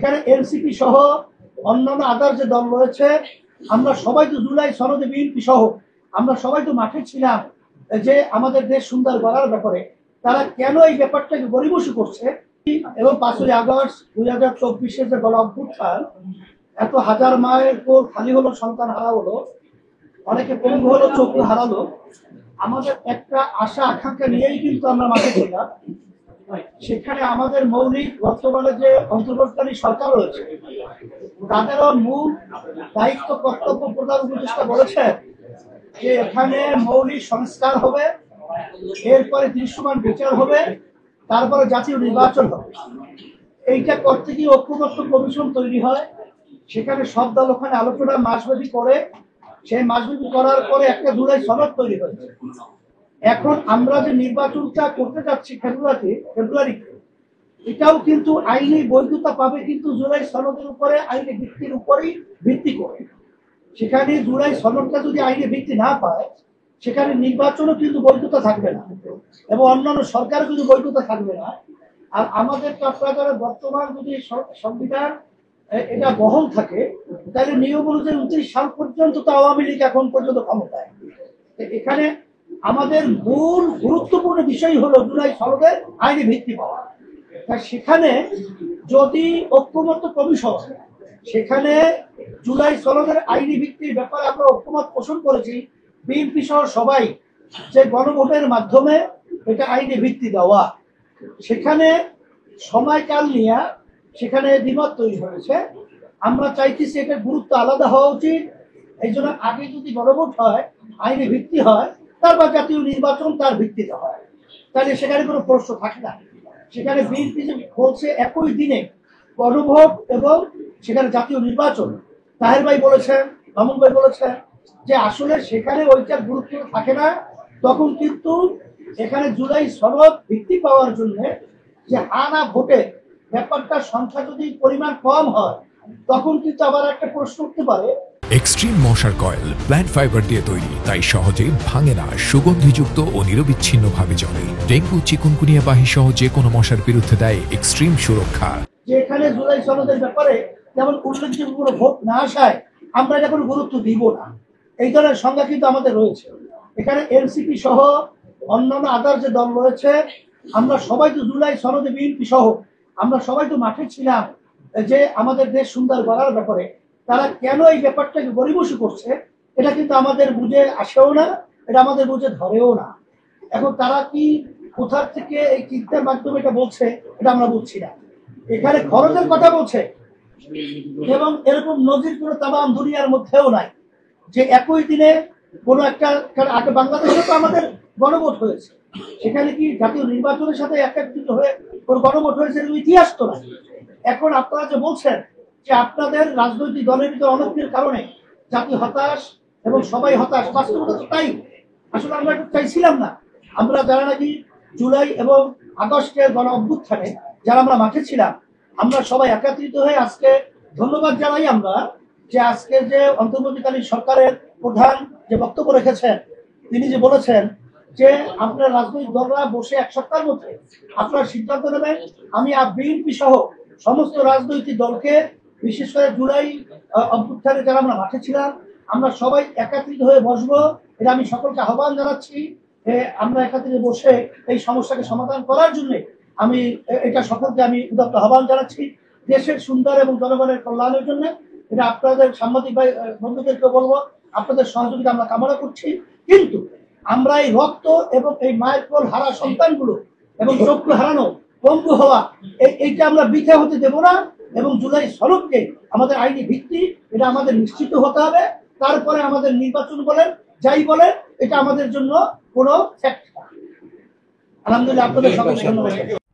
এখানে এনসিপি সহ অন্যান্য আদার যে দল রয়েছে, আমরা সবাই তো জুলাই সনদে বিএনপি সহ আমরা সবাই তো মাঠে ছিলাম যে আমাদের দেশ সুন্দর করার ব্যাপারে। তারা কেন এই ব্যাপারটাকে গরিবসী করছে? এবং 5ই আগস্ট 2024 যে গণ অভ্যুত্থান, এত হাজার মায়ের কোল খালি হলো, সন্তান হারা হলো, অনেকে পঙ্গু হলো, চোখ হারালো। আমাদের একটা আশা আকাঙ্ক্ষা নিয়েই কিন্তু আমরা মাঠে ছিলাম। সেখানে আমাদের মৌলিক বর্তমানে যে অন্তর্বর্তীকালী সরকার রয়েছে, তাদেরও মূল দায়িত্ব কর্তব্য প্রধান উপদেষ্টা বলেছেন যে এখানে মৌলিক সংস্কার হবে, এরপরে দৃশ্যমান বিচার হবে, তারপরে জাতীয় নির্বাচন হবে। এইটা করতে গিয়ে ঐক্যবদ্ধ কমিশন তৈরি হয়, সেখানে সব দল ওখানে আলোচনা মাসব্যাপী করে, সেই মাসব্যাপী করার পরে একটা জুলাই সনদ তৈরি হয়েছে। এখন আমরা যে নির্বাচনটা করতে যাচ্ছি ফেব্রুয়ারিতে, এটাও কিন্তু আইনি বৈধতা পাবে, কিন্তু জুলাই সনদের উপরে, আইনি ভিত্তির উপরেই ভিত্তি করে। সেখানে জুলাই সনদটা যদি আইনি ভিত্তি না পায়, সেখানে নির্বাচনও কিন্তু বৈধতা থাকবে না, এবং অন্যান্য সরকারও কিন্তু বৈধতা থাকবে না। আর আমাদের আপনারা বর্তমান যদি সংবিধান এটা বহল থাকে, তাহলে নিয়ম অনুযায়ী 29 সাল পর্যন্ত তো আওয়ামী লীগ এখন পর্যন্ত ক্ষমতায়। এখানে আমাদের মূল গুরুত্বপূর্ণ বিষয় হলো জুলাই সনদের আইনি ভিত্তি পাওয়া। সেখানে যদি ঐক্যমত্য কমিশন, সেখানে জুলাই সনদের আইনি ভিত্তির ব্যাপারে আমরা ঐক্যমত পোষণ করেছি, বিএনপি সহ সবাই, যে গণভোটের মাধ্যমে এটা আইনি ভিত্তি দেওয়া, সেখানে সময়কাল নিয়ে সেখানে দ্বিমত তৈরি হয়েছে। আমরা চাইতেছি এটার গুরুত্ব আলাদা হওয়া উচিত। এই জন্য আগে যদি গণভোট হয়, আইনি ভিত্তি হয়, তারপর জাতীয় নির্বাচন তার ভিত্তিতে হয়, তাহলে সেখানে কোনো প্রশ্ন থাকে না। সেখানে বিএনপি যে বলছে একই দিনে গণভোট এবং সেখানে জাতীয় নির্বাচন, তাহের ভাই বলেছেন, মামুন ভাই বলেছেন যে আসলে সেখানে ওইটার গুরুত্ব থাকে না। তখন কিন্তু এখানে জুলাই সনদ ভিত্তি পাওয়ার জন্য যে আনা ভোটে ব্যাপারটা সংখ্যা যদি পরিমাণ কম হয়, তখন কিন্তু আবার একটা প্রশ্ন উঠতে পারে। এক্সট্রিম মশার কয়েল প্ল্যান্ট ফাইবার দিয়ে তৈরি, তাই সহজে ভাঙে না, সুগন্ধিযুক্ত ও নিরবিচ্ছিন্নভাবে চলে। ডেঙ্গু, চিকুনগুনিয়া বাহি সহ যে কোনো মশার বিরুদ্ধে দেয় এক্সট্রিম সুরক্ষা। যে এখানে জুলাই সনদের ব্যাপারে যেমন উল্লেখযোগ্য কোনো ভোট না আসায় আমরা এটা কোনো গুরুত্ব দিব না, এই ধরনের সংজ্ঞা কিন্তু আমাদের রয়েছে। এখানে এনসিপি সহ অন্যান্য আদার যে দল রয়েছে, আমরা সবাই তো জুলাই সনদে বিএনপি সহ আমরা সবাই তো মাঠে ছিলাম যে আমাদের দেশ সুন্দর করার ব্যাপারে। তারা কেন এই ব্যাপারটাকে গরিবসী করছে, এটা কিন্তু আমাদের বুঝে আসেও না, এটা আমাদের বুঝে ধরেও না। এখন তারা কি কোথার থেকে এই চিন্তার মাধ্যমে এটা বলছে, এটা আমরা বুঝছি না। এখানে খরচের কথা বলছে, এবং এরকম নজির কোনো তামাম দুনিয়ার মধ্যেও নাই যে একই দিনে কোনো একটা, আগে বাংলাদেশে তো আমাদের গণভোট হয়েছে, সেখানে কি জাতীয় নির্বাচনের সাথে একত্রিত হয়ে কোনো গণভোট হয়েছে, ইতিহাস তো না। এখন আপনারা যে বলছেন যে আপনাদের রাজনৈতিক দলের ভিতরে অনৈক্যের কারণে জাতি হতাশ এবং সবাই হতাশ, বাস্তবতা তো তাই। আসলে আমরা এটা চাইছিলাম না। আমরা যারা নাকি জুলাই এবং আগস্টের গণ অভ্যুত্থানে যারা আমরা মাঠে ছিলাম, আমরা সবাই একত্রিত হয়ে আজকে ধন্যবাদ জানাই আমরা যে আজকে যে অন্তর্বর্তীকালীন সরকারের প্রধান যে বক্তব্য রেখেছেন, তিনি যে বলেছেন যে আপনার রাজনৈতিক দলরা বসে 1 সপ্তাহের মধ্যে আপনারা সিদ্ধান্ত নেবেন। আমি বিএনপি সহ সমস্ত রাজনৈতিক দলকে, বিশেষ করে জুলাই অভ্যুত্থানে যারা আমরা মাঠে ছিলাম, আমরা সবাই একত্রিত হয়ে বসবো। এটা আমি সকলকে আহ্বান জানাচ্ছি। আমরা একত্রিত বসে এই সমস্যাকে সমাধান করার জন্য আমি এটা সকলকে আমি উদাত্ত আহ্বান জানাচ্ছি, দেশের সুন্দর এবং জনগণের কল্যাণের জন্য। এটা আপনাদের সাংবাদিক ভাই বন্ধুদেরকে বলবো, আপনাদের সহযোগিতা আমরা কামনা করছি। কিন্তু আমরা এই রক্ত এবং এই মায়ের কোল হারা সন্তানগুলো এবং চক্ষু হারানো, পঙ্গু হওয়া, এইটা আমরা বৃথা হতে দেব না। এবং জুলাই সনদকে আমাদের আইনি ভিত্তি, এটা আমাদের নিশ্চিত হতে হবে। তারপরে আমাদের নির্বাচন বলেন, যাই বলেন, এটা আমাদের জন্য কোনো ফ্যাক্ট না। আলহামদুলিল্লাহ, আপনাদের সকলকে ধন্যবাদ।